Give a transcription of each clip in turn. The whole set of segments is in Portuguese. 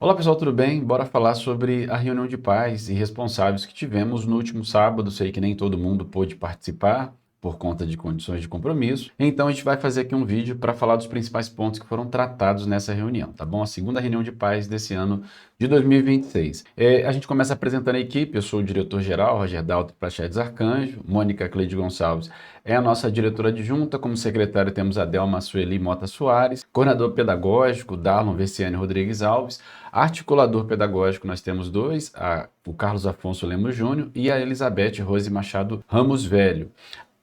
Olá pessoal, tudo bem? Bora falar sobre a reunião de pais e responsáveis que tivemos no último sábado. Sei que nem todo mundo pôde participar por conta de condições de compromisso. Então a gente vai fazer aqui um vídeo para falar dos principais pontos que foram tratados nessa reunião, tá bom? A segunda reunião de pais desse ano de 2026. A gente começa apresentando a equipe. Eu sou o diretor-geral, Roger Dalto Prachedes Arcanjo. Mônica Cleide Gonçalves é a nossa diretora adjunta. Como secretária temos a Delma Sueli Mota Soares. Coordenador pedagógico, Darlon Versiane Rodrigues Alves. Articulador pedagógico, nós temos dois, o Carlos Afonso Lemos Júnior e a Elizabeth Rose Machado Ramos Velho.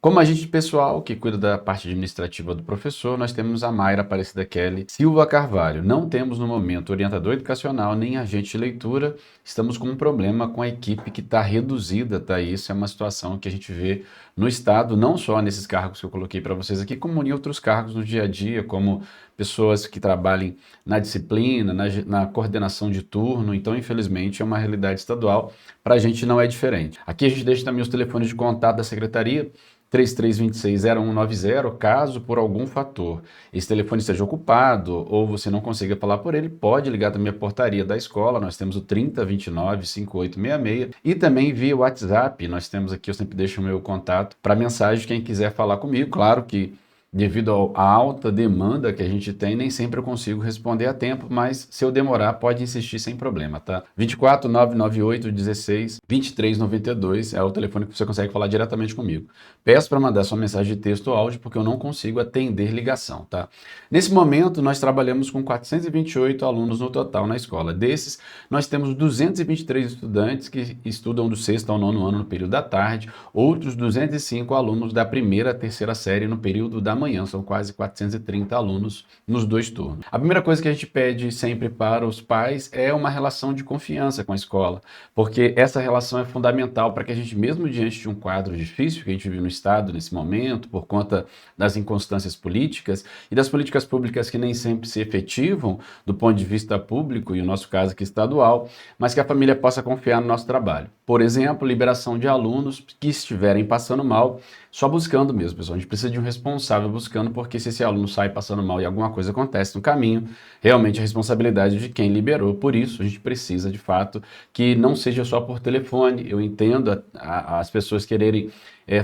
Como agente pessoal, que cuida da parte administrativa do professor, nós temos a Mayra Aparecida Kelly Silva Carvalho. Não temos no momento orientador educacional nem agente de leitura. Estamos com um problema com a equipe que está reduzida, tá? Isso é uma situação que a gente vê no estado, não só nesses cargos que eu coloquei para vocês aqui, como em outros cargos no dia a dia, como pessoas que trabalhem na disciplina, na coordenação de turno. Então, infelizmente, é uma realidade estadual. Para a gente não é diferente. Aqui a gente deixa também os telefones de contato da secretaria, 3326-0190, caso por algum fator esse telefone esteja ocupado ou você não consiga falar por ele, pode ligar também a portaria da escola. Nós temos o 3029-5866 e também via WhatsApp. Nós temos aqui, eu sempre deixo o meu contato para mensagem, quem quiser falar comigo. Claro que devido à alta demanda que a gente tem, nem sempre eu consigo responder a tempo, mas se eu demorar, pode insistir sem problema, tá? 24 998 16 23 92 é o telefone que você consegue falar diretamente comigo. Peço para mandar sua mensagem de texto ou áudio, porque eu não consigo atender ligação, tá? Nesse momento, nós trabalhamos com 428 alunos no total na escola. Desses, nós temos 223 estudantes que estudam do sexto ao nono ano no período da tarde, outros 205 alunos da primeira à terceira série no período da manhã. São quase 430 alunos nos dois turnos. A primeira coisa que a gente pede sempre para os pais é uma relação de confiança com a escola, porque essa relação é fundamental para que a gente, mesmo diante de um quadro difícil que a gente vive no estado nesse momento, por conta das inconstâncias políticas e das políticas públicas que nem sempre se efetivam do ponto de vista público, e o nosso caso aqui estadual, mas que a família possa confiar no nosso trabalho. Por exemplo, liberação de alunos que estiverem passando mal, só buscando mesmo, pessoal. A gente precisa de um responsável buscando, porque se esse aluno sai passando mal e alguma coisa acontece no caminho, realmente a responsabilidade de quem liberou. Por isso, a gente precisa, de fato, que não seja só por telefone. Eu entendo as pessoas quererem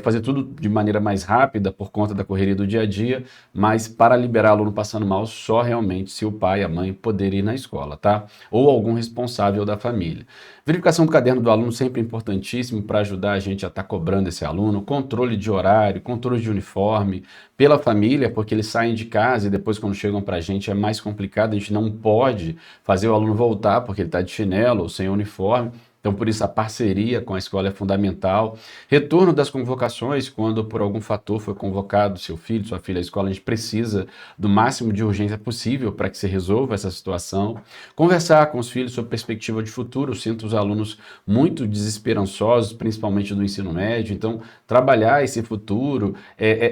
fazer tudo de maneira mais rápida por conta da correria do dia a dia, mas para liberar aluno passando mal, só realmente se o pai e a mãe poderem ir na escola, tá? Ou algum responsável da família. Verificação do caderno do aluno sempre importantíssimo para ajudar a gente a estar cobrando esse aluno, controle de horário, controle de uniforme pela família, porque eles saem de casa e depois quando chegam para a gente é mais complicado, a gente não pode fazer o aluno voltar porque ele está de chinelo ou sem uniforme. Então, por isso, a parceria com a escola é fundamental. Retorno das convocações, quando por algum fator foi convocado seu filho, sua filha à escola, a gente precisa do máximo de urgência possível para que se resolva essa situação. Conversar com os filhos sobre perspectiva de futuro. Eu sinto os alunos muito desesperançosos, principalmente do ensino médio. Então, trabalhar esse futuro,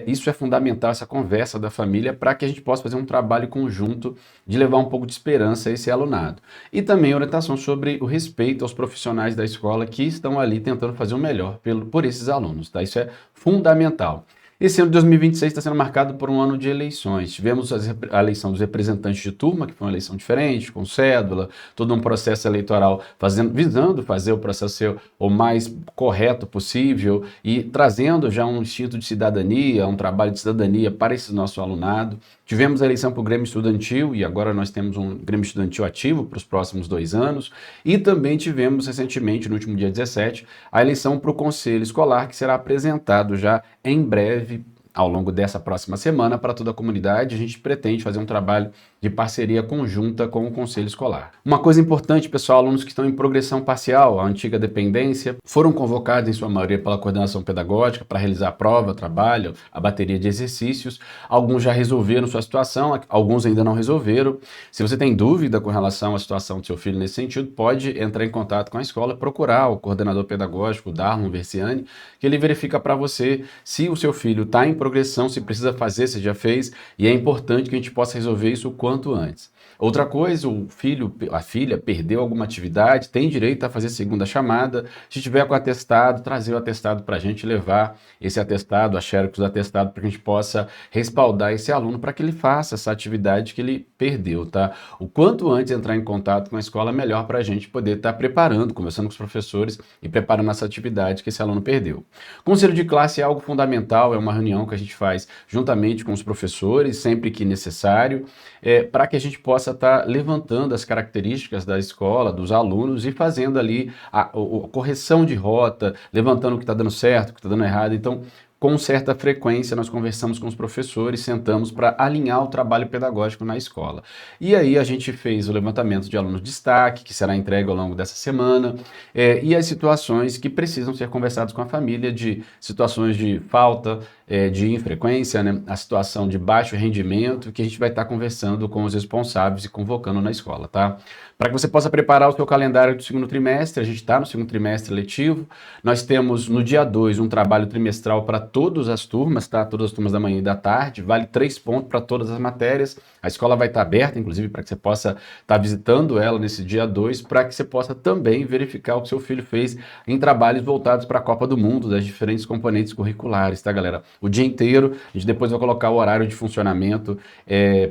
isso é fundamental, essa conversa da família, para que a gente possa fazer um trabalho conjunto de levar um pouco de esperança a esse alunado. E também orientação sobre o respeito aos profissionais da escola que estão ali tentando fazer o melhor por esses alunos, tá? Isso é fundamental. Esse ano de 2026 está sendo marcado por um ano de eleições. Tivemos a eleição dos representantes de turma, que foi uma eleição diferente, com cédula, todo um processo eleitoral visando fazer o processo ser o mais correto possível e trazendo já um instinto de cidadania, um trabalho de cidadania para esse nosso alunado. Tivemos a eleição para o Grêmio Estudantil e agora nós temos um Grêmio Estudantil ativo para os próximos 2 anos. E também tivemos recentemente, no último dia 17, a eleição para o Conselho Escolar, que será apresentado já em breve, ao longo dessa próxima semana, para toda a comunidade. A gente pretende fazer um trabalho de parceria conjunta com o Conselho Escolar. Uma coisa importante, pessoal, alunos que estão em progressão parcial, a antiga dependência, foram convocados em sua maioria pela coordenação pedagógica para realizar a prova, trabalho, a bateria de exercícios. Alguns já resolveram sua situação, alguns ainda não resolveram. Se você tem dúvida com relação à situação do seu filho nesse sentido, pode entrar em contato com a escola, procurar o coordenador pedagógico, o Darlon Versiani, que ele verifica para você se o seu filho está em progressão, se precisa fazer, se já fez, e é importante que a gente possa resolver isso o quanto quanto antes. Outra coisa, o filho, a filha perdeu alguma atividade, tem direito a fazer segunda chamada. Se tiver com atestado, trazer o atestado para a gente levar esse atestado, a xerox do atestado, para que a gente possa respaldar esse aluno para que ele faça essa atividade que ele perdeu, tá? O quanto antes entrar em contato com a escola, melhor para a gente poder estar preparando, conversando com os professores e preparando essa atividade que esse aluno perdeu. Conselho de classe é algo fundamental, é uma reunião que a gente faz juntamente com os professores, sempre que necessário, para que a gente possa estar levantando as características da escola, dos alunos e fazendo ali a correção de rota, levantando o que está dando certo, o que está dando errado. Então, com certa frequência, nós conversamos com os professores, sentamos para alinhar o trabalho pedagógico na escola. E aí a gente fez o levantamento de alunos de destaque, que será entregue ao longo dessa semana, e as situações que precisam ser conversadas com a família, de situações de falta, de infrequência, né? A situação de baixo rendimento, que a gente vai estar conversando com os responsáveis e convocando na escola, tá? Para que você possa preparar o seu calendário do segundo trimestre, a gente está no segundo trimestre letivo, nós temos no dia 2 um trabalho trimestral para todas as turmas, tá? Todas as turmas da manhã e da tarde, vale 3 pontos para todas as matérias, a escola vai estar aberta, inclusive, para que você possa estar visitando ela nesse dia 2, para que você possa também verificar o que seu filho fez em trabalhos voltados para a Copa do Mundo, das diferentes componentes curriculares, tá, galera? O dia inteiro, a gente depois vai colocar o horário de funcionamento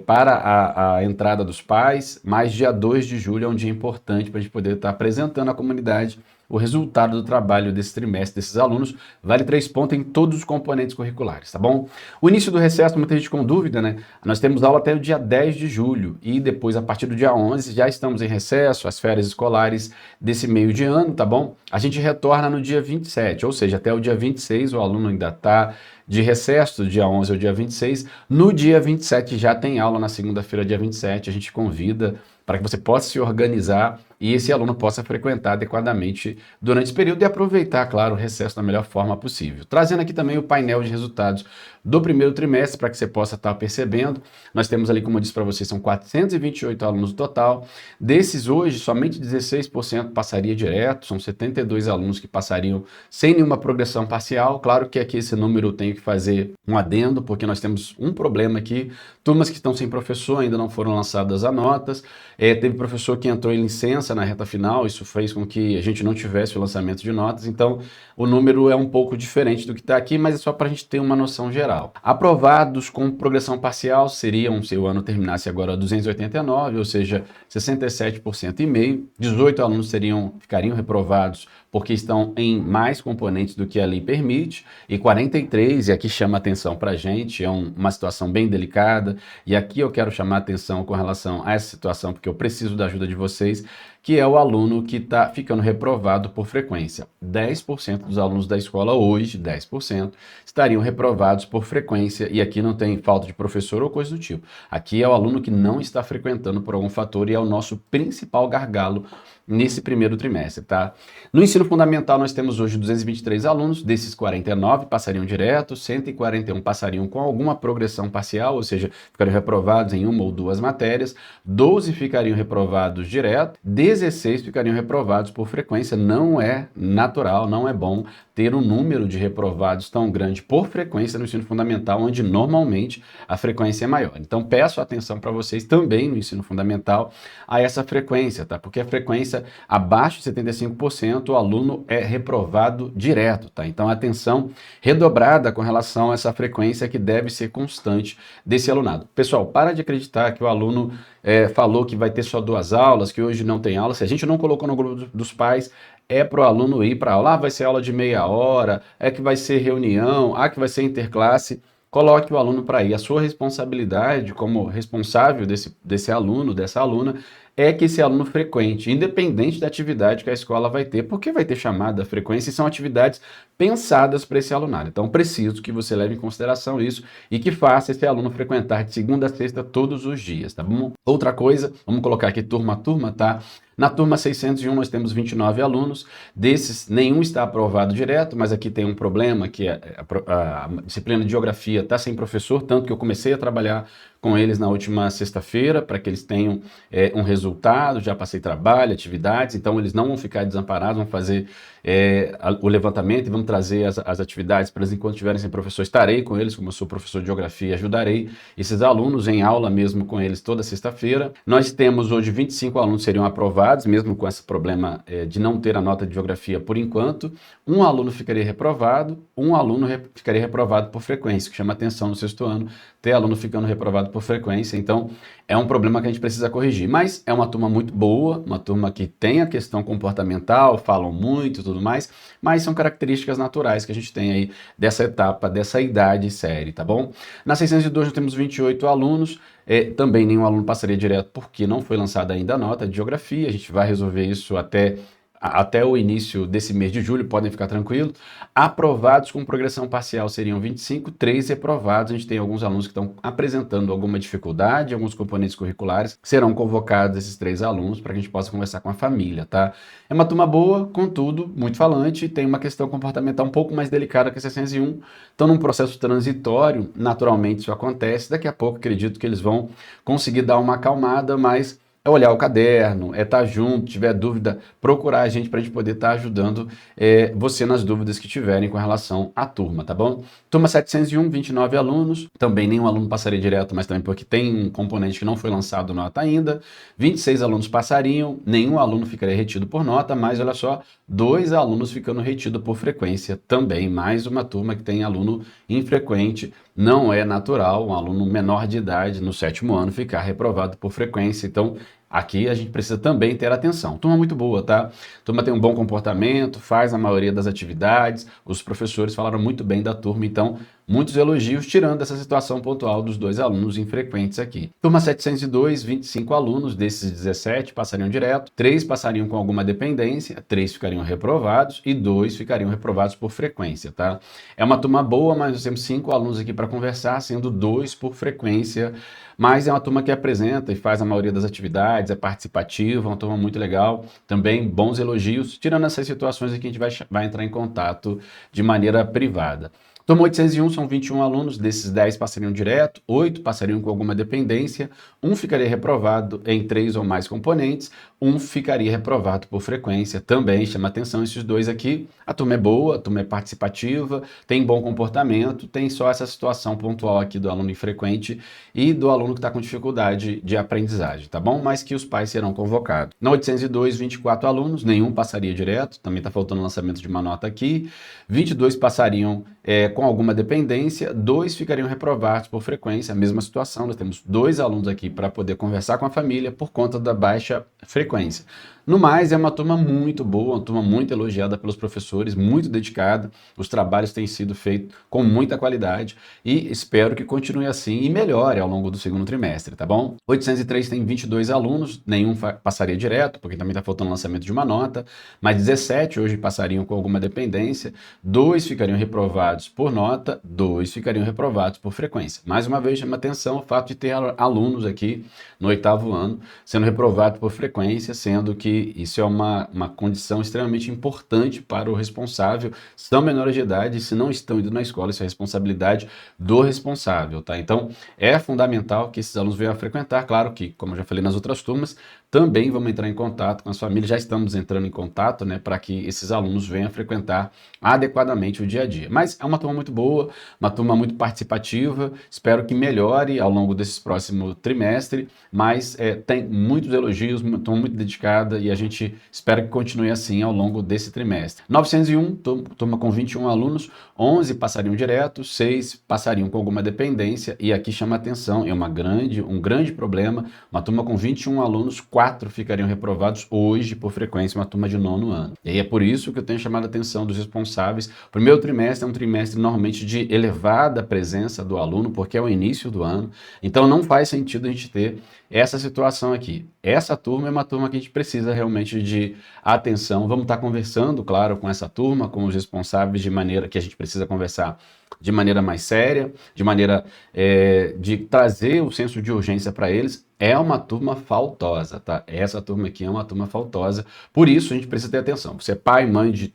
para a entrada dos pais, mas dia 2 de julho é um dia importante para a gente poder estar apresentando à comunidade o resultado do trabalho desse trimestre desses alunos. Vale 3 pontos em todos os componentes curriculares, tá bom? O início do recesso, muita gente com dúvida, né? Nós temos aula até o dia 10 de julho e depois, a partir do dia 11, já estamos em recesso, as férias escolares desse meio de ano, tá bom? A gente retorna no dia 27, ou seja, até o dia 26 o aluno ainda está de recesso, do dia 11 ao dia 26. No dia 27 já tem aula, na segunda-feira, dia 27, a gente convida para que você possa se organizar e esse aluno possa frequentar adequadamente durante esse período e aproveitar, claro, o recesso da melhor forma possível. Trazendo aqui também o painel de resultados do primeiro trimestre, para que você possa estar percebendo. Nós temos ali, como eu disse para vocês, são 428 alunos no total. Desses hoje, somente 16% passaria direto, são 72 alunos que passariam sem nenhuma progressão parcial. Claro que aqui esse número eu tenho que fazer um adendo, porque nós temos um problema aqui, turmas que estão sem professor, ainda não foram lançadas as notas, teve professor que entrou em licença na reta final, isso fez com que a gente não tivesse o lançamento de notas, então o número é um pouco diferente do que está aqui, mas é só para a gente ter uma noção geral. Aprovados com progressão parcial seriam, se o ano terminasse agora, 289, ou seja, 67,5%. 18 alunos ficariam reprovados porque estão em mais componentes do que a lei permite, e 43, e aqui chama atenção para a gente, é uma situação bem delicada, e aqui eu quero chamar atenção com relação a essa situação, porque eu preciso da ajuda de vocês, que é o aluno que está ficando reprovado por frequência. 10% dos alunos da escola hoje, 10%, estariam reprovados por frequência, e aqui não tem falta de professor ou coisa do tipo. Aqui é o aluno que não está frequentando por algum fator e é o nosso principal gargalo nesse primeiro trimestre, tá? No ensino fundamental nós temos hoje 223 alunos, desses 49 passariam direto, 141 passariam com alguma progressão parcial, ou seja, ficariam reprovados em uma ou duas matérias, 12 ficariam reprovados direto, 16 ficariam reprovados por frequência. Não é natural, não é bom ter um número de reprovados tão grande por frequência no ensino fundamental, onde normalmente a frequência é maior. Então peço atenção para vocês também no ensino fundamental a essa frequência, tá? Porque a frequência abaixo de 75%, o aluno é reprovado direto, tá? Então atenção redobrada com relação a essa frequência que deve ser constante desse alunado. Pessoal, para de acreditar que o aluno falou que vai ter só 2 aulas, que hoje não tem aula. Se a gente não colocou no grupo dos pais, é para o aluno ir para a aula, vai ser aula de meia hora, é que vai ser reunião, que vai ser interclasse. Coloque o aluno para ir. A sua responsabilidade como responsável desse aluno, dessa aluna, é que esse aluno frequente, independente da atividade que a escola vai ter, porque vai ter chamada, frequência, e são atividades pensadas para esse alunado. Então, preciso que você leve em consideração isso e que faça esse aluno frequentar de segunda a sexta todos os dias, tá bom? Outra coisa, vamos colocar aqui turma a turma, tá? Na turma 601 nós temos 29 alunos, desses nenhum está aprovado direto, mas aqui tem um problema que a disciplina de geografia está sem professor, tanto que eu comecei a trabalhar com eles na última sexta-feira para que eles tenham um resultado, já passei trabalho, atividades, então eles não vão ficar desamparados, vão fazer o levantamento e vamos trazer as atividades para eles enquanto estiverem sem professor. Estarei com eles, como eu sou professor de geografia, ajudarei esses alunos em aula mesmo com eles toda sexta-feira. Nós temos hoje 25 alunos seriam aprovados, mesmo com esse problema de não ter a nota de geografia por enquanto. Um aluno ficaria reprovado, um aluno ficaria reprovado por frequência, que chama atenção no sexto ano, ter aluno ficando reprovado por frequência. Então, é um problema que a gente precisa corrigir. Mas é uma turma muito boa, uma turma que tem a questão comportamental, falam muito e tudo mais, mas são características naturais que a gente tem aí dessa etapa, dessa idade série, tá bom? Na 602 nós temos 28 alunos, também nenhum aluno passaria direto porque não foi lançada ainda a nota de geografia, a gente vai resolver isso até o início desse mês de julho, podem ficar tranquilos. Aprovados com progressão parcial seriam 25, 3 reprovados. A gente tem alguns alunos que estão apresentando alguma dificuldade, alguns componentes curriculares. Serão convocados esses 3 alunos para que a gente possa conversar com a família, tá? É uma turma boa, contudo, muito falante, tem uma questão comportamental um pouco mais delicada que a 601. Estão num processo transitório, naturalmente isso acontece. Daqui a pouco acredito que eles vão conseguir dar uma acalmada, mas é olhar o caderno, estar junto, tiver dúvida, procurar a gente para a gente poder estar ajudando você nas dúvidas que tiverem com relação à turma, tá bom? Turma 701, 29 alunos, também nenhum aluno passaria direto, mas também porque tem um componente que não foi lançado nota ainda. 26 alunos passariam, nenhum aluno ficaria retido por nota, mas olha só, 2 alunos ficando retido por frequência também, mais uma turma que tem aluno infrequente. Não é natural um aluno menor de idade no 7º ano ficar reprovado por frequência, então aqui a gente precisa também ter atenção. Turma muito boa, tá? Turma tem um bom comportamento, faz a maioria das atividades, os professores falaram muito bem da turma, então muitos elogios, tirando essa situação pontual dos 2 alunos infrequentes aqui. Turma 702, 25 alunos, desses 17 passariam direto, 3 passariam com alguma dependência, 3 ficariam reprovados e 2 ficariam reprovados por frequência, tá? É uma turma boa, mas nós temos 5 alunos aqui para conversar, sendo 2 por frequência, mas é uma turma que apresenta e faz a maioria das atividades, é participativa, uma turma muito legal, também bons elogios, tirando essas situações aqui a gente vai entrar em contato de maneira privada. Turma 801 são 21 alunos, desses 10 passariam direto, 8 passariam com alguma dependência, 1 ficaria reprovado em 3 ou mais componentes, 1 ficaria reprovado por frequência, também chama atenção esses 2 aqui. A turma é boa, a turma é participativa, tem bom comportamento, tem só essa situação pontual aqui do aluno infrequente e do aluno que está com dificuldade de aprendizagem, tá bom? Mas que os pais serão convocados. Na 802, 24 alunos, nenhum passaria direto, também está faltando o lançamento de uma nota aqui, 22 passariam com alguma dependência, 2 ficariam reprovados por frequência, a mesma situação, nós temos 2 alunos aqui para poder conversar com a família por conta da baixa frequência. No mais, é uma turma muito boa, uma turma muito elogiada pelos professores, muito dedicada, os trabalhos têm sido feitos com muita qualidade e espero que continue assim e melhore ao longo do 2º trimestre, tá bom? 803 tem 22 alunos, nenhum passaria direto, porque também está faltando o lançamento de uma nota, mas 17 hoje passariam com alguma dependência, 2 ficariam reprovados por nota, 2 ficariam reprovados por frequência. Mais uma vez, chama atenção o fato de ter alunos aqui no 8º ano sendo reprovados por frequência, sendo que isso é uma condição extremamente importante para o responsável. São menores de idade e se não estão indo na escola, isso é responsabilidade do responsável, tá? Então, é fundamental que esses alunos venham a frequentar. Claro que, como eu já falei nas outras turmas, também vamos entrar em contato com as famílias, já estamos entrando em contato, né, para que esses alunos venham a frequentar adequadamente o dia a dia. Mas é uma turma muito boa, uma turma muito participativa, espero que melhore ao longo desse próximo trimestre, mas tem muitos elogios, uma turma muito dedicada e a gente espera que continue assim ao longo desse trimestre. 901, turma com 21 alunos, 11 passariam direto, 6 passariam com alguma dependência e aqui chama atenção, é um grande problema, uma turma com 21 alunos, 4 ficariam reprovados hoje por frequência, uma turma de 9º ano. E aí é por isso que eu tenho chamado a atenção dos responsáveis. O primeiro trimestre é um trimestre normalmente de elevada presença do aluno, porque é o início do ano, então não faz sentido a gente ter essa situação aqui. Essa turma é uma turma que a gente precisa realmente de atenção. Vamos estar conversando, claro, com essa turma, com os responsáveis, de maneira que a gente precisa conversar de maneira mais séria, de maneira de trazer o senso de urgência para eles. É uma turma faltosa, tá? Essa turma aqui é uma turma faltosa, por isso a gente precisa ter atenção. Você é pai, mãe de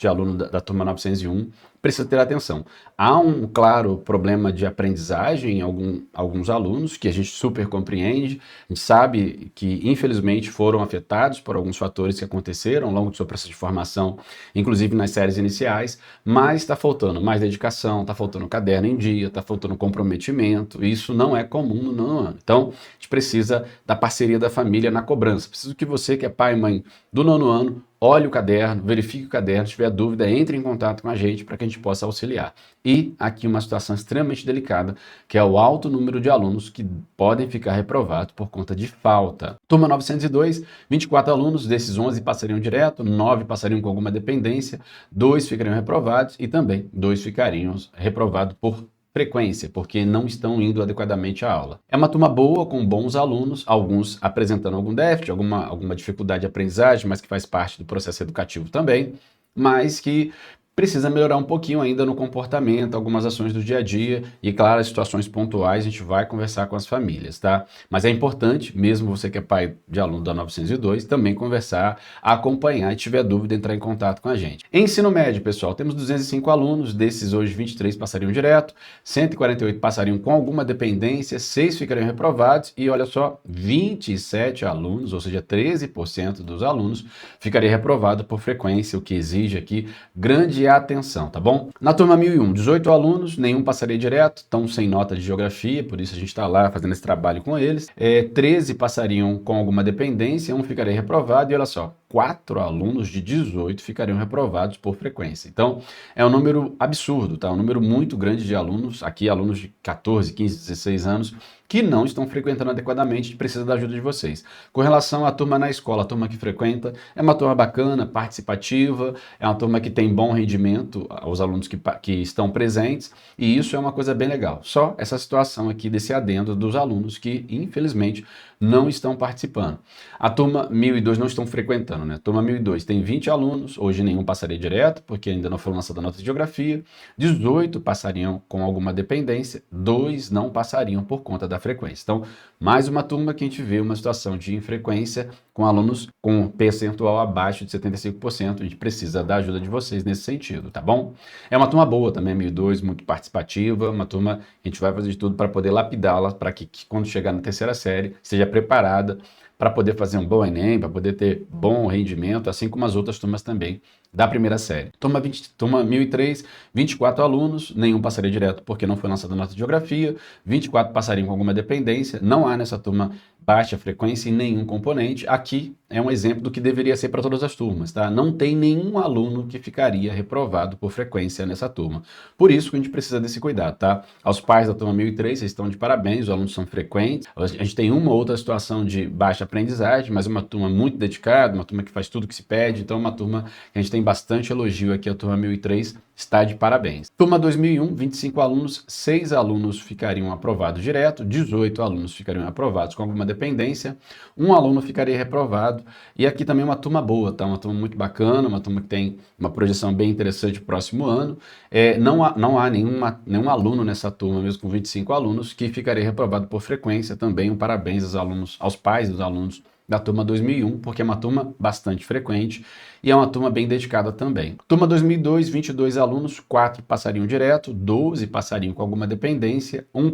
aluno da turma 901, precisa ter atenção. Há um claro problema de aprendizagem em alguns alunos, que a gente super compreende, a gente sabe que infelizmente foram afetados por alguns fatores que aconteceram ao longo do seu processo de formação, inclusive nas séries iniciais, mas está faltando mais dedicação, está faltando caderno em dia, está faltando comprometimento, e isso não é comum no nono ano. Então, a gente precisa da parceria da família na cobrança. Preciso que você, que é pai e mãe do nono ano, olhe o caderno, verifique o caderno, se tiver dúvida, entre em contato com a gente para que a gente possa auxiliar. E aqui uma situação extremamente delicada, que é o alto número de alunos que podem ficar reprovados por conta de falta. Turma 902, 24 alunos, desses 11 passariam direto, 9 passariam com alguma dependência, 2 ficariam reprovados e também 2 ficariam reprovados por frequência, porque não estão indo adequadamente à aula. É uma turma boa, com bons alunos, alguns apresentando algum déficit, alguma dificuldade de aprendizagem, mas que faz parte do processo educativo também, mas que precisa melhorar um pouquinho ainda no comportamento, algumas ações do dia a dia e, claro, as situações pontuais a gente vai conversar com as famílias, tá? Mas é importante, mesmo você que é pai de aluno da 902, também conversar, acompanhar e tiver dúvida, entrar em contato com a gente. Em ensino médio, pessoal, temos 205 alunos, desses hoje 23 passariam direto, 148 passariam com alguma dependência, 6 ficariam reprovados e, olha só, 27 alunos, ou seja, 13% dos alunos, ficaria reprovado por frequência, o que exige aqui grande atenção, tá bom? Na turma 1001, 18 alunos, nenhum passaria direto, estão sem nota de geografia, por isso a gente está lá fazendo esse trabalho com eles. 13 passariam com alguma dependência, um ficaria reprovado e olha só, 4 alunos de 18 ficariam reprovados por frequência. Então, é um número absurdo, tá? Um número muito grande de alunos, aqui alunos de 14, 15, 16 anos, que não estão frequentando adequadamente e precisa da ajuda de vocês. Com relação à turma na escola, a turma que frequenta, é uma turma bacana, participativa, é uma turma que tem bom rendimento aos alunos que estão presentes, e isso é uma coisa bem legal. Só essa situação aqui desse adendo dos alunos que, infelizmente, não estão participando. A turma 1002 não estão frequentando, né? A turma 1002 tem 20 alunos, hoje nenhum passaria direto, porque ainda não foi lançada a nota de geografia, 18 passariam com alguma dependência, 2 não passariam por conta da frequência. Então, mais uma turma que a gente vê uma situação de infrequência com alunos com percentual abaixo de 75%. A gente precisa da ajuda de vocês nesse sentido, tá bom? É uma turma boa também, 1002, muito participativa, uma turma que a gente vai fazer de tudo para poder lapidá-la, para que quando chegar na terceira série, seja preparada para poder fazer um bom Enem, para poder ter bom rendimento, assim como as outras turmas também da primeira série. Turma 1003, 24 alunos, nenhum passaria direto porque não foi lançada a nota de geografia, 24 passariam com alguma dependência, não há nessa turma baixa frequência em nenhum componente. Aqui é um exemplo do que deveria ser para todas as turmas, tá? Não tem nenhum aluno que ficaria reprovado por frequência nessa turma. Por isso que a gente precisa desse cuidado, tá? Aos pais da turma 1003, vocês estão de parabéns, os alunos são frequentes. A gente tem uma ou outra situação de baixa aprendizagem, mas uma turma muito dedicada, uma turma que faz tudo que se pede, então uma turma que a gente tem bastante elogio aqui, a turma 1003 está de parabéns. Turma 2001, 25 alunos, 6 alunos ficariam aprovados direto, 18 alunos ficariam aprovados com alguma dependência, um aluno ficaria reprovado, e aqui também uma turma boa, tá? Uma turma muito bacana, uma turma que tem uma projeção bem interessante pro próximo ano. Não há nenhum aluno nessa turma, mesmo com 25 alunos, que ficaria reprovado por frequência. Também um parabéns aos alunos, aos pais dos alunos da turma 2001, porque é uma turma bastante frequente e é uma turma bem dedicada também. Turma 2002, 22 alunos, 4 passariam direto, 12 passariam com alguma dependência, um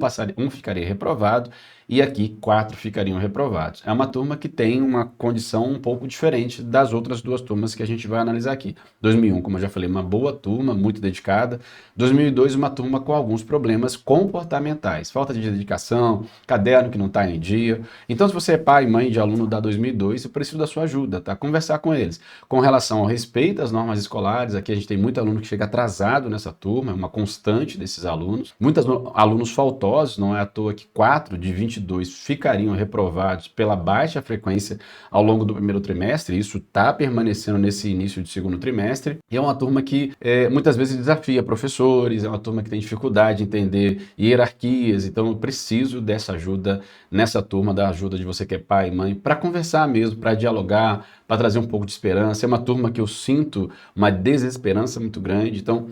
ficaria reprovado e aqui 4 ficariam reprovados. É uma turma que tem uma condição um pouco diferente das outras duas turmas que a gente vai analisar aqui. 2001, como eu já falei, uma boa turma, muito dedicada. 2002, uma turma com alguns problemas comportamentais, falta de dedicação, caderno que não está em dia. Então, se você é pai e mãe de aluno da 2002, eu preciso da sua ajuda, tá? Conversar com eles. Com relação ao respeito às normas escolares, aqui a gente tem muito aluno que chega atrasado nessa turma, é uma constante desses alunos. Muitos alunos faltosos, não é à toa que 4 de 22 ficariam reprovados pela baixa frequência ao longo do primeiro trimestre, isso está permanecendo nesse início de segundo trimestre, e é uma turma que muitas vezes desafia professores, é uma turma que tem dificuldade de entender hierarquias, então eu preciso dessa ajuda nessa turma, da ajuda de você que é pai e mãe, para conversar mesmo, para dialogar, para trazer um pouco de esperança. É uma turma que eu sinto uma desesperança muito grande, então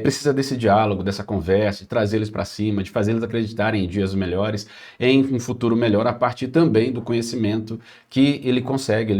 precisa desse diálogo, dessa conversa, de trazer eles para cima, de fazer eles acreditarem em dias melhores, em um futuro melhor, a partir também do conhecimento que ele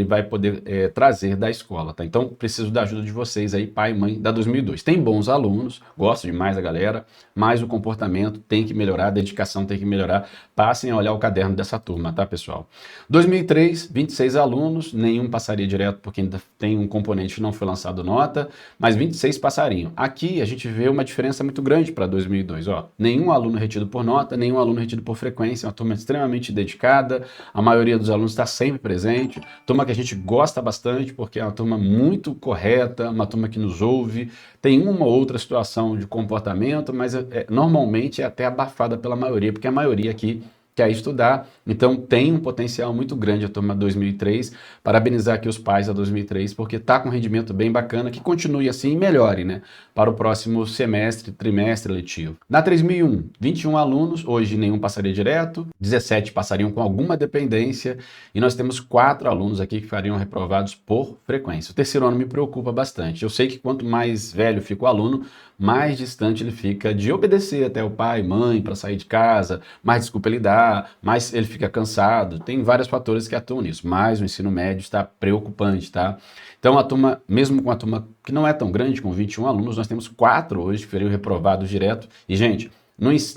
vai poder trazer da escola, tá? Então, preciso da ajuda de vocês aí, pai e mãe da 2002. Tem bons alunos, gosto demais da galera, mas o comportamento tem que melhorar, a dedicação tem que melhorar. Passem a olhar o caderno dessa turma, tá, pessoal? 2003, 26 alunos, nenhum passaria direto porque ainda tem um componente que não foi lançado nota, mas 26 passariam. Aqui a gente vê uma diferença muito grande para 2002, ó. Nenhum aluno retido por nota, nenhum aluno retido por frequência, uma turma extremamente dedicada, a maioria dos alunos está sempre presente, turma que a gente gosta bastante porque é uma turma muito correta, uma turma que nos ouve, tem uma ou outra situação de comportamento, mas normalmente é até abafada pela maioria, porque a maioria aqui quer estudar, então tem um potencial muito grande a turma 2003, parabenizar aqui os pais da 2003, porque está com um rendimento bem bacana, que continue assim e melhore, né, para o próximo semestre, trimestre letivo. Na 3001, 21 alunos, hoje nenhum passaria direto, 17 passariam com alguma dependência, e nós temos 4 alunos aqui que fariam reprovados por frequência. O terceiro ano me preocupa bastante, eu sei que quanto mais velho fica o aluno, mais distante ele fica de obedecer até o pai, mãe, para sair de casa, mais desculpa ele dá, mais ele fica cansado, tem vários fatores que atuam nisso, mas o ensino médio está preocupante, tá? Então a turma, mesmo com a turma que não é tão grande, com 21 alunos, nós temos 4 hoje que seriam reprovados direto, e gente,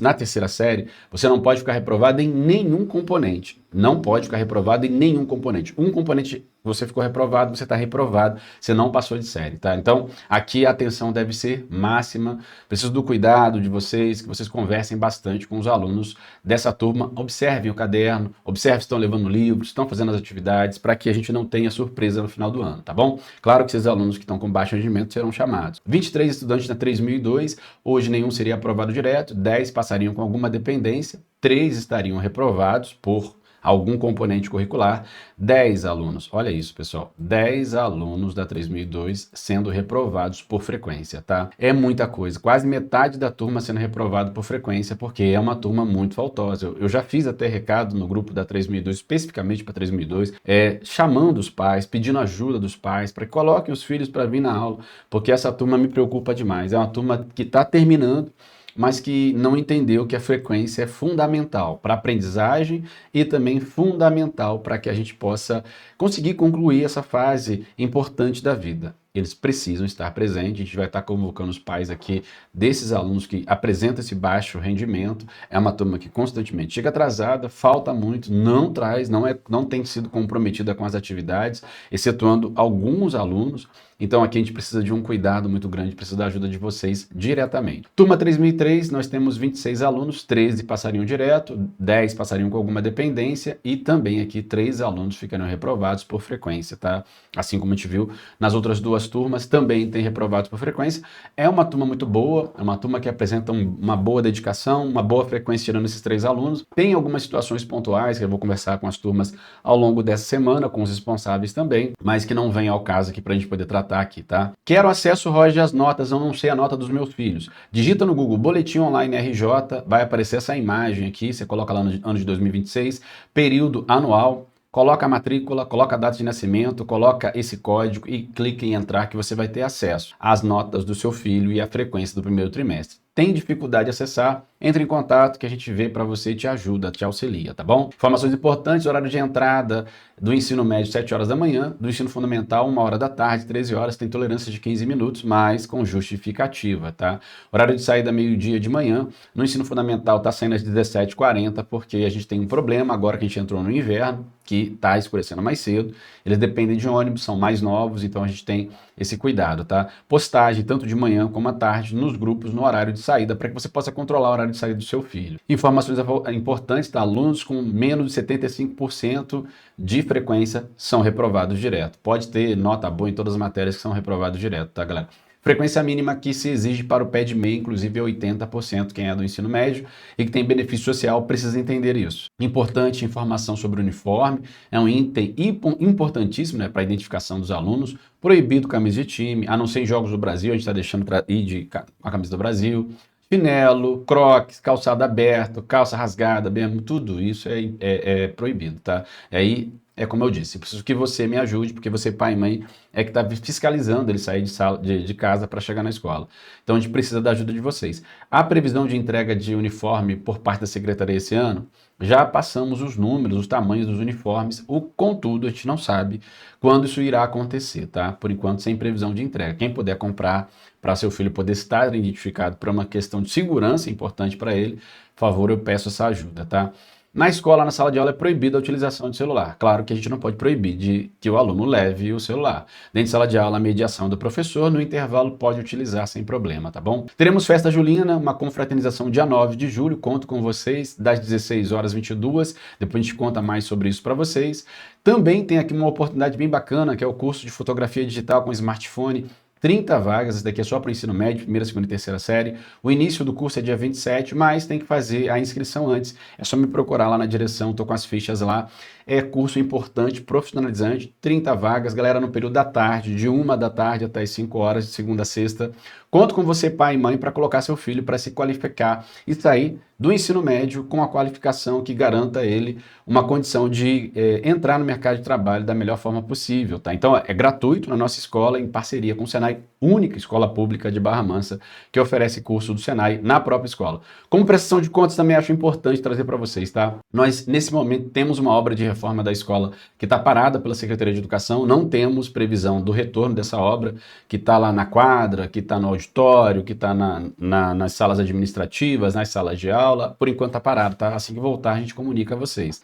na terceira série, você não pode ficar reprovado em nenhum componente. Não pode ficar reprovado em nenhum componente. Um componente você ficou reprovado, você está reprovado, você não passou de série, tá? Então, aqui a atenção deve ser máxima. Preciso do cuidado de vocês, que vocês conversem bastante com os alunos dessa turma. Observem o caderno, observem se estão levando livros, estão fazendo as atividades, para que a gente não tenha surpresa no final do ano, tá bom? Claro que esses alunos que estão com baixo rendimento serão chamados. 23 estudantes na 3002, hoje nenhum seria aprovado direto, 10 passariam com alguma dependência, 3 estariam reprovados por algum componente curricular, 10 alunos, olha isso pessoal, 10 alunos da 3002 sendo reprovados por frequência, tá? É muita coisa, quase metade da turma sendo reprovado por frequência, porque é uma turma muito faltosa. Eu já fiz até recado no grupo da 3002, especificamente para 3002, chamando os pais, pedindo ajuda dos pais, para que coloquem os filhos para vir na aula, porque essa turma me preocupa demais, é uma turma que está terminando, mas que não entendeu que a frequência é fundamental para a aprendizagem e também fundamental para que a gente possa conseguir concluir essa fase importante da vida. Eles precisam estar presentes, a gente vai estar convocando os pais aqui desses alunos que apresentam esse baixo rendimento, é uma turma que constantemente chega atrasada, falta muito, não traz, não tem sido comprometida com as atividades, excetuando alguns alunos. Então aqui a gente precisa de um cuidado muito grande, precisa da ajuda de vocês diretamente. Turma 3003, nós temos 26 alunos, 13 passariam direto, 10 passariam com alguma dependência e também aqui 3 alunos ficariam reprovados por frequência, tá? Assim como a gente viu nas outras duas turmas, também tem reprovados por frequência. É uma turma muito boa, é uma turma que apresenta uma boa dedicação, uma boa frequência tirando esses 3 alunos. Tem algumas situações pontuais que eu vou conversar com as turmas ao longo dessa semana, com os responsáveis também, mas que não vem ao caso aqui para a gente poder tratar aqui, tá? Quero acesso, Roger, às notas, eu não sei a nota dos meus filhos. Digita no Google Boletim Online RJ, vai aparecer essa imagem aqui, você coloca lá no ano de 2026, período anual, coloca a matrícula, coloca a data de nascimento, coloca esse código e clique em entrar que você vai ter acesso às notas do seu filho e à frequência do primeiro trimestre. Tem dificuldade de acessar? Entre em contato que a gente vê para você e te ajuda, te auxilia, tá bom? Informações importantes, horário de entrada do ensino médio 7 horas da manhã, do ensino fundamental 1 hora da tarde, 13 horas, tem tolerância de 15 minutos, mas com justificativa, tá? Horário de saída meio-dia de manhã, no ensino fundamental tá saindo às 17h40, porque a gente tem um problema agora que a gente entrou no inverno, que tá escurecendo mais cedo, eles dependem de ônibus, são mais novos, então a gente tem esse cuidado, tá? Postagem tanto de manhã como à tarde nos grupos, no horário de saída, para que você possa controlar o horário de saída do seu filho. Informações importantes, tá? Alunos com menos de 75% de frequência são reprovados direto. Pode ter nota boa em todas as matérias que são reprovados direto, tá, galera? Frequência mínima que se exige para o pé de meia, inclusive é 80%, quem é do ensino médio e que tem benefício social precisa entender isso. Importante informação sobre o uniforme, é um item importantíssimo, né, para a identificação dos alunos. Proibido camisa de time, a não ser em jogos do Brasil, a gente está deixando para ir com a camisa do Brasil. Chinelo, crocs, calçado aberto, calça rasgada, mesmo, tudo isso é proibido, tá? Aí é como eu disse, preciso que você me ajude, porque você, pai e mãe, é que está fiscalizando ele sair de casa para chegar na escola. Então a gente precisa da ajuda de vocês. A previsão de entrega de uniforme por parte da secretaria esse ano, já passamos os números, os tamanhos dos uniformes, contudo, a gente não sabe quando isso irá acontecer, tá? Por enquanto, sem previsão de entrega. Quem puder comprar para seu filho poder estar identificado para uma questão de segurança importante para ele, por favor, eu peço essa ajuda, tá? Na escola, na sala de aula, é proibida a utilização de celular. Claro que a gente não pode proibir de que o aluno leve o celular. Dentro de sala de aula, a mediação do professor, no intervalo pode utilizar sem problema, tá bom? Teremos festa julina, uma confraternização dia 9 de julho, conto com vocês, das 16 horas às 22, depois a gente conta mais sobre isso para vocês. Também tem aqui uma oportunidade bem bacana, que é o curso de fotografia digital com smartphone, 30 vagas, esse daqui é só para o ensino médio, primeira, segunda e terceira série. O início do curso é dia 27, mas tem que fazer a inscrição antes. É só me procurar lá na direção, tô com as fichas lá. É curso importante, profissionalizante, 30 vagas, galera, no período da tarde, de 1 da tarde até as 5 horas, de segunda a sexta. Conto com você, pai e mãe, para colocar seu filho para se qualificar e sair do ensino médio com a qualificação que garanta a ele uma condição de entrar no mercado de trabalho da melhor forma possível, tá? Então é gratuito na nossa escola, em parceria com o Senai, única escola pública de Barra Mansa que oferece curso do Senai na própria escola. Como prestação de contas, também acho importante trazer para vocês, tá? Nós, nesse momento, temos uma obra de reforma da escola que está parada pela Secretaria de Educação, não temos previsão do retorno dessa obra, que está lá na quadra, que está no auditório, que está nas salas administrativas, nas salas de aula, por enquanto está parado, tá? Assim que voltar, a gente comunica a vocês.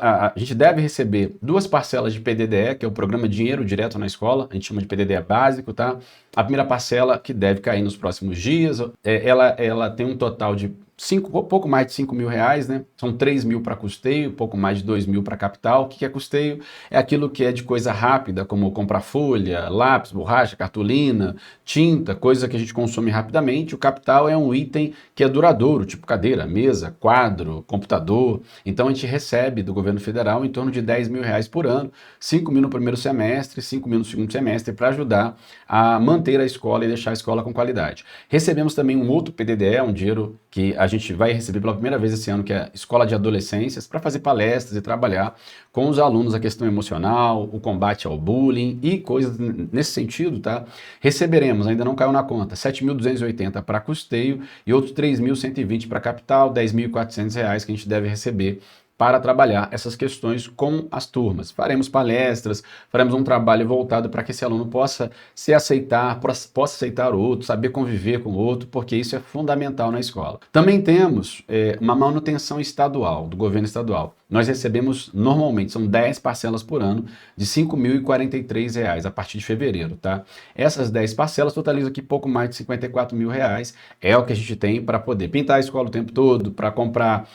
A gente deve receber 2 parcelas de PDDE, que é o Programa Dinheiro Direto na Escola, a gente chama de PDDE básico, tá? A primeira parcela, que deve cair nos próximos dias, ela tem um total de pouco mais de 5 mil reais, né? São 3 mil para custeio, pouco mais de 2 mil para capital. O que é custeio? É aquilo que é de coisa rápida, como comprar folha, lápis, borracha, cartolina, tinta, coisa que a gente consome rapidamente. O capital é um item que é duradouro, tipo cadeira, mesa, quadro, computador. Então a gente recebe do governo federal em torno de 10 mil reais por ano, 5 mil no primeiro semestre, 5 mil no segundo semestre, para ajudar a manter a escola e deixar a escola com qualidade. Recebemos também um outro PDDE, um dinheiro que a gente vai receber pela primeira vez esse ano, que é a Escola de Adolescências, para fazer palestras e trabalhar com os alunos a questão emocional, o combate ao bullying e coisas nesse sentido, tá? Receberemos, ainda não caiu na conta, 7.280 para custeio e outros 3.120 para capital, 10.400 reais que a gente deve receber para trabalhar essas questões com as turmas. Faremos palestras, faremos um trabalho voltado para que esse aluno possa se aceitar, possa aceitar o outro, saber conviver com o outro, porque isso é fundamental na escola. Também temos uma manutenção estadual, do governo estadual. Nós recebemos, normalmente, são 10 parcelas por ano, de R$ 5.043 a partir de fevereiro, tá? Essas 10 parcelas totalizam aqui pouco mais de 54 mil reais, é o que a gente tem para poder pintar a escola o tempo todo, para comprar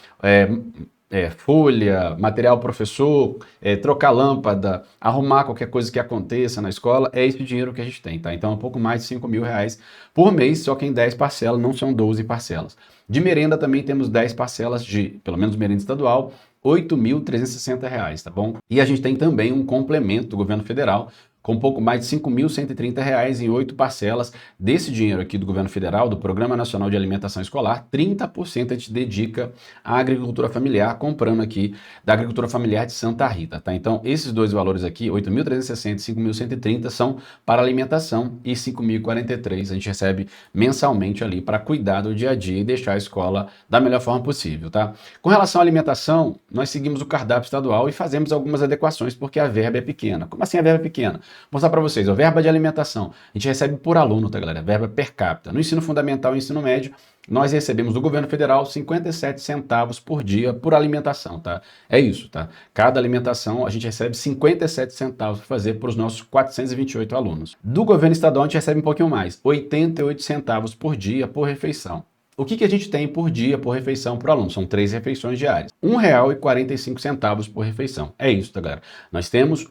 folha, material professor, trocar lâmpada, arrumar qualquer coisa que aconteça na escola, é esse o dinheiro que a gente tem, tá? Então é um pouco mais de 5 mil reais por mês, só que em 10 parcelas, não são 12 parcelas. De merenda também temos 10 parcelas de, pelo menos merenda estadual, R$ 8.360, tá bom? E a gente tem também um complemento do governo federal, com um pouco mais de R$ 5.130 em 8 parcelas. Desse dinheiro aqui do governo federal, do Programa Nacional de Alimentação Escolar, 30% a gente dedica à agricultura familiar, comprando aqui da agricultura familiar de Santa Rita, tá? Então, esses dois valores aqui, 8.360 e 5.130, são para alimentação e 5.043 a gente recebe mensalmente ali para cuidar do dia a dia e deixar a escola da melhor forma possível, tá? Com relação à alimentação, nós seguimos o cardápio estadual e fazemos algumas adequações porque a verba é pequena. Como assim a verba é pequena? Vou mostrar para vocês, a verba de alimentação, a gente recebe por aluno, tá galera? Verba per capita. No ensino fundamental e ensino médio, nós recebemos do governo federal 57 centavos por dia por alimentação, tá? É isso, tá? Cada alimentação a gente recebe 57 centavos para fazer para os nossos 428 alunos. Do governo estadual a gente recebe um pouquinho mais, 88 centavos por dia por refeição. O que a gente tem por dia, por refeição, por aluno? São 3 refeições diárias. R$ 1,45 por refeição. É isso, tá, galera? Nós temos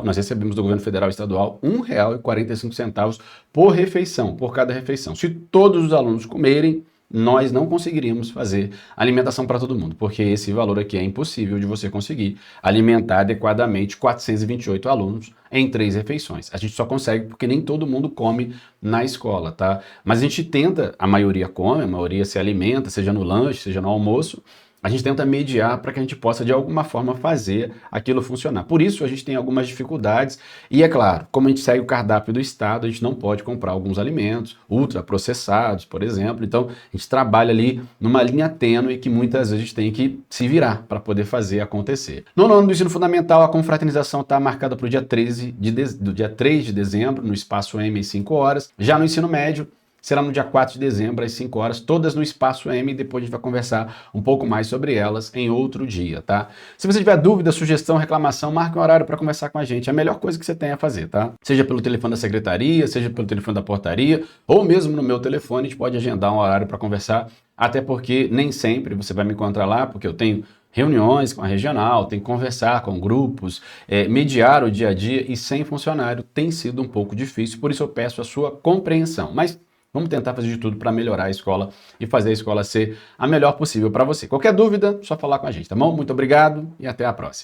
nós recebemos do governo federal e estadual R$ 1,45 por refeição, por cada refeição. Se todos os alunos comerem, nós não conseguiríamos fazer alimentação para todo mundo, porque esse valor aqui é impossível de você conseguir alimentar adequadamente 428 alunos em 3 refeições. A gente só consegue porque nem todo mundo come na escola, tá? Mas a gente tenta, a maioria come, a maioria se alimenta, seja no lanche, seja no almoço, a gente tenta mediar para que a gente possa, de alguma forma, fazer aquilo funcionar. Por isso, a gente tem algumas dificuldades e, é claro, como a gente segue o cardápio do Estado, a gente não pode comprar alguns alimentos ultraprocessados, por exemplo. Então, a gente trabalha ali numa linha tênue que muitas vezes a gente tem que se virar para poder fazer acontecer. No ano do ensino fundamental, a confraternização está marcada para o dia 3 de dezembro, no Espaço M, às 5 horas. Já no ensino médio, será no dia 4 de dezembro, às 5 horas, todas no Espaço M, e depois a gente vai conversar um pouco mais sobre elas em outro dia, tá? Se você tiver dúvida, sugestão, reclamação, marque um horário para conversar com a gente. É a melhor coisa que você tem a fazer, tá? Seja pelo telefone da secretaria, seja pelo telefone da portaria, ou mesmo no meu telefone, a gente pode agendar um horário para conversar, até porque nem sempre você vai me encontrar lá, porque eu tenho reuniões com a regional, tem que conversar com grupos, mediar o dia a dia, e sem funcionário tem sido um pouco difícil, por isso eu peço a sua compreensão. Mas vamos tentar fazer de tudo para melhorar a escola e fazer a escola ser a melhor possível para você. Qualquer dúvida, só falar com a gente, tá bom? Muito obrigado e até a próxima.